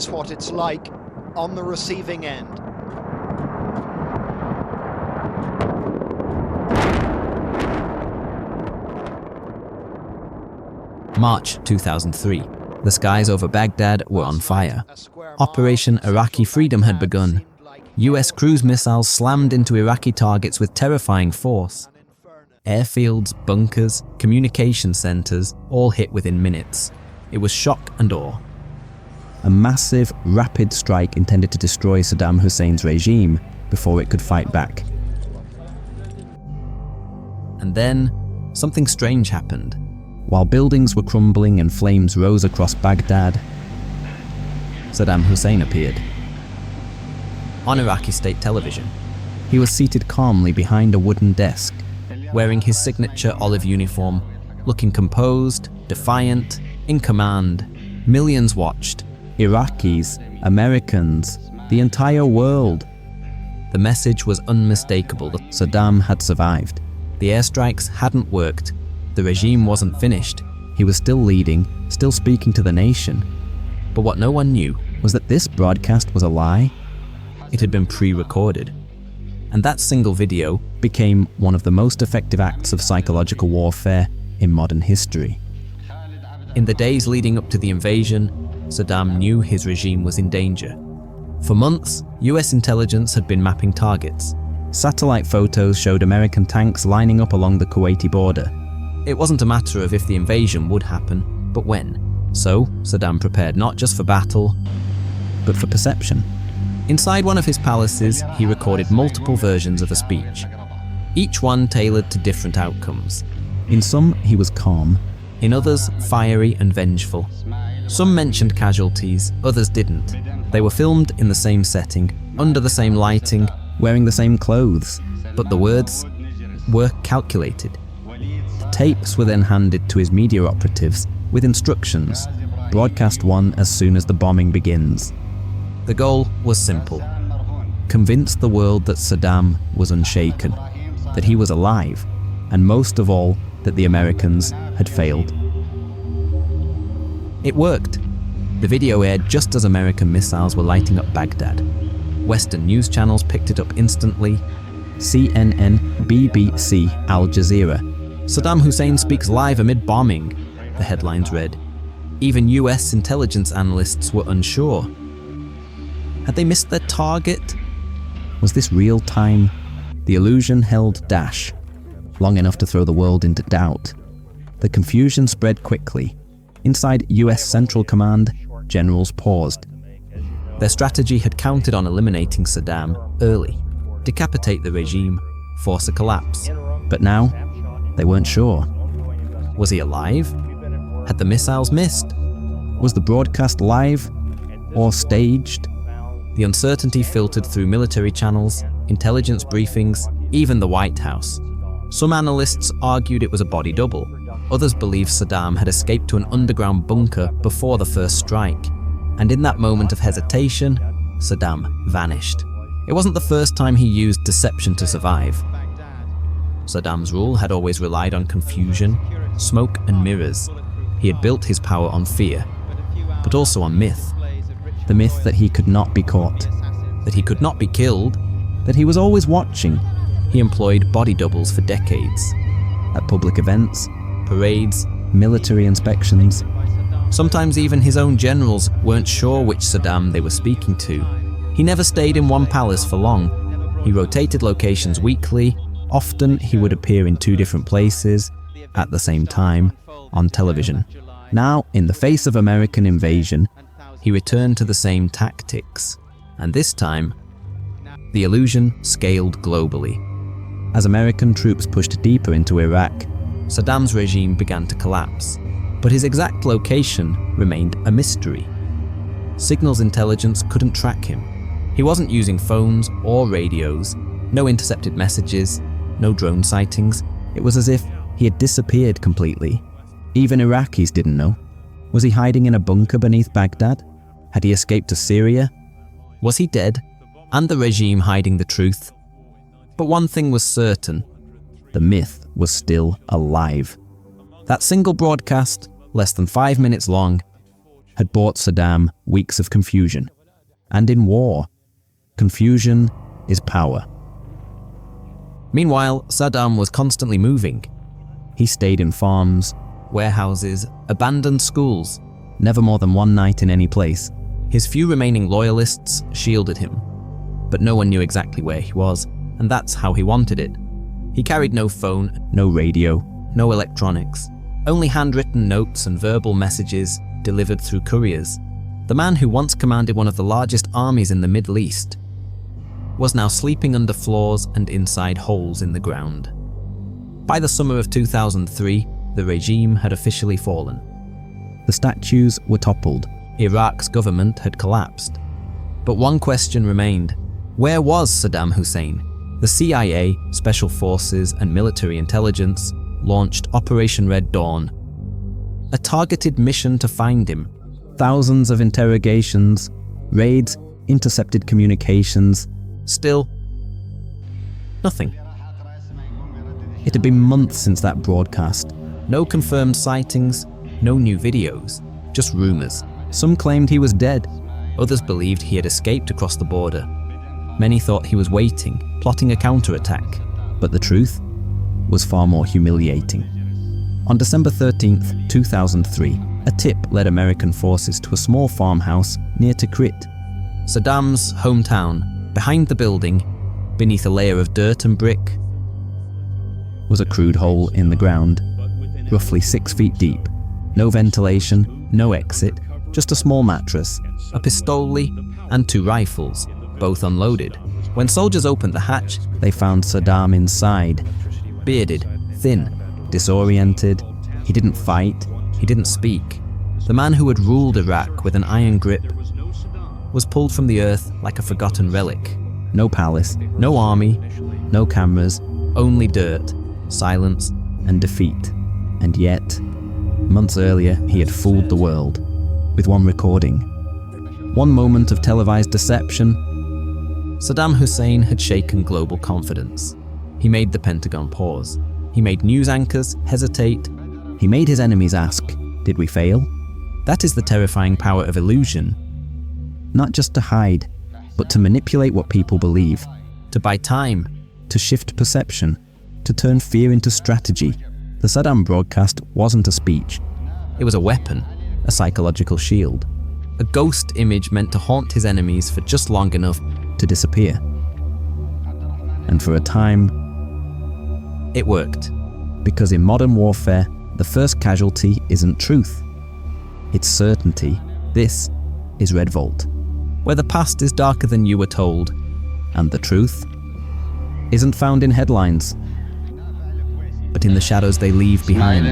That's what it's like on the receiving end. March 2003. The skies over Baghdad were on fire. Operation Iraqi Freedom had begun. US cruise missiles slammed into Iraqi targets with terrifying force. Airfields, bunkers, communication centers all hit within minutes. It was shock and awe. A massive, rapid strike intended to destroy Saddam Hussein's regime before it could fight back. And then, something strange happened. While buildings were crumbling and flames rose across Baghdad, Saddam Hussein appeared. On Iraqi state television, he was seated calmly behind a wooden desk, wearing his signature olive uniform, looking composed, defiant, in command. Millions watched. Iraqis, Americans, the entire world. The message was unmistakable that Saddam had survived. The airstrikes hadn't worked. The regime wasn't finished. He was still leading, still speaking to the nation. But what no one knew was that this broadcast was a lie. It had been pre-recorded. And that single video became one of the most effective acts of psychological warfare in modern history. In the days leading up to the invasion, Saddam knew his regime was in danger. For months, US intelligence had been mapping targets. Satellite photos showed American tanks lining up along the Kuwaiti border. It wasn't a matter of if the invasion would happen, but when. So, Saddam prepared not just for battle, but for perception. Inside one of his palaces, he recorded multiple versions of a speech, each one tailored to different outcomes. In some, he was calm. In others, fiery and vengeful. Some mentioned casualties, others didn't. They were filmed in the same setting, under the same lighting, wearing the same clothes, but the words were calculated. The tapes were then handed to his media operatives with instructions: broadcast one as soon as the bombing begins. The goal was simple: convince the world that Saddam was unshaken, that he was alive, and most of all, that the Americans had failed. It worked. The video aired just as American missiles were lighting up Baghdad. Western news channels picked it up instantly. CNN, BBC, Al Jazeera. Saddam Hussein speaks live amid bombing, the headlines read. Even US intelligence analysts were unsure. Had they missed their target? Was this real time? The illusion held dash, long enough to throw the world into doubt. The confusion spread quickly. Inside US Central Command, generals paused. Their strategy had counted on eliminating Saddam early, decapitate the regime, force a collapse. But now, they weren't sure. Was he alive? Had the missiles missed? Was the broadcast live or staged? The uncertainty filtered through military channels, intelligence briefings, even the White House. Some analysts argued it was a body double. Others believed Saddam had escaped to an underground bunker before the first strike. And in that moment of hesitation, Saddam vanished. It wasn't the first time he used deception to survive. Saddam's rule had always relied on confusion, smoke and mirrors. He had built his power on fear, but also on myth. The myth that he could not be caught, that he could not be killed, that he was always watching. He employed body doubles for decades. At public events, parades, military inspections. Sometimes even his own generals weren't sure which Saddam they were speaking to. He never stayed in one palace for long. He rotated locations weekly. Often he would appear in two different places at the same time on television. Now, in the face of American invasion, he returned to the same tactics. And this time, the illusion scaled globally. As American troops pushed deeper into Iraq, Saddam's regime began to collapse. But his exact location remained a mystery. Signals intelligence couldn't track him. He wasn't using phones or radios, no intercepted messages, no drone sightings. It was as if he had disappeared completely. Even Iraqis didn't know. Was he hiding in a bunker beneath Baghdad? Had he escaped to Syria? Was he dead, and the regime hiding the truth? But one thing was certain: the myth was still alive. That single broadcast, less than 5 minutes long, had bought Saddam weeks of confusion. And in war, confusion is power. Meanwhile, Saddam was constantly moving. He stayed in farms, warehouses, abandoned schools, never more than one night in any place. His few remaining loyalists shielded him, but no one knew exactly where he was, and that's how he wanted it. He carried no phone, no radio, no electronics, only handwritten notes and verbal messages delivered through couriers. The man who once commanded one of the largest armies in the Middle East was now sleeping under floors and inside holes in the ground. By the summer of 2003, the regime had officially fallen. The statues were toppled. Iraq's government had collapsed. But one question remained. Where was Saddam Hussein? The CIA, Special Forces, and military intelligence launched Operation Red Dawn, a targeted mission to find him. Thousands of interrogations, raids, intercepted communications. Still, nothing. It had been months since that broadcast. No confirmed sightings, no new videos, just rumors. Some claimed he was dead. Others believed he had escaped across the border. Many thought he was waiting, plotting a counterattack. But the truth was far more humiliating. On December 13th, 2003, a tip led American forces to a small farmhouse near Tikrit, Saddam's hometown. Behind the building, beneath a layer of dirt and brick, was a crude hole in the ground, roughly 6 feet deep. No ventilation, no exit, just a small mattress, a pistole, and 2 rifles, both unloaded. When soldiers opened the hatch, they found Saddam inside. Bearded, thin, disoriented. He didn't fight, he didn't speak. The man who had ruled Iraq with an iron grip was pulled from the earth like a forgotten relic. No palace, no army, no cameras, only dirt, silence, and defeat. And yet, months earlier, he had fooled the world with one recording. One moment of televised deception. Saddam Hussein had shaken global confidence. He made the Pentagon pause. He made news anchors hesitate. He made his enemies ask, did we fail? That is the terrifying power of illusion. Not just to hide, but to manipulate what people believe, to buy time, to shift perception, to turn fear into strategy. The Saddam broadcast wasn't a speech. It was a weapon, a psychological shield, a ghost image meant to haunt his enemies for just long enough to disappear. And for a time, it worked. Because in modern warfare, the first casualty isn't truth. It's certainty. This is Red Vault, where the past is darker than you were told, and the truth isn't found in headlines, but in the shadows they leave behind.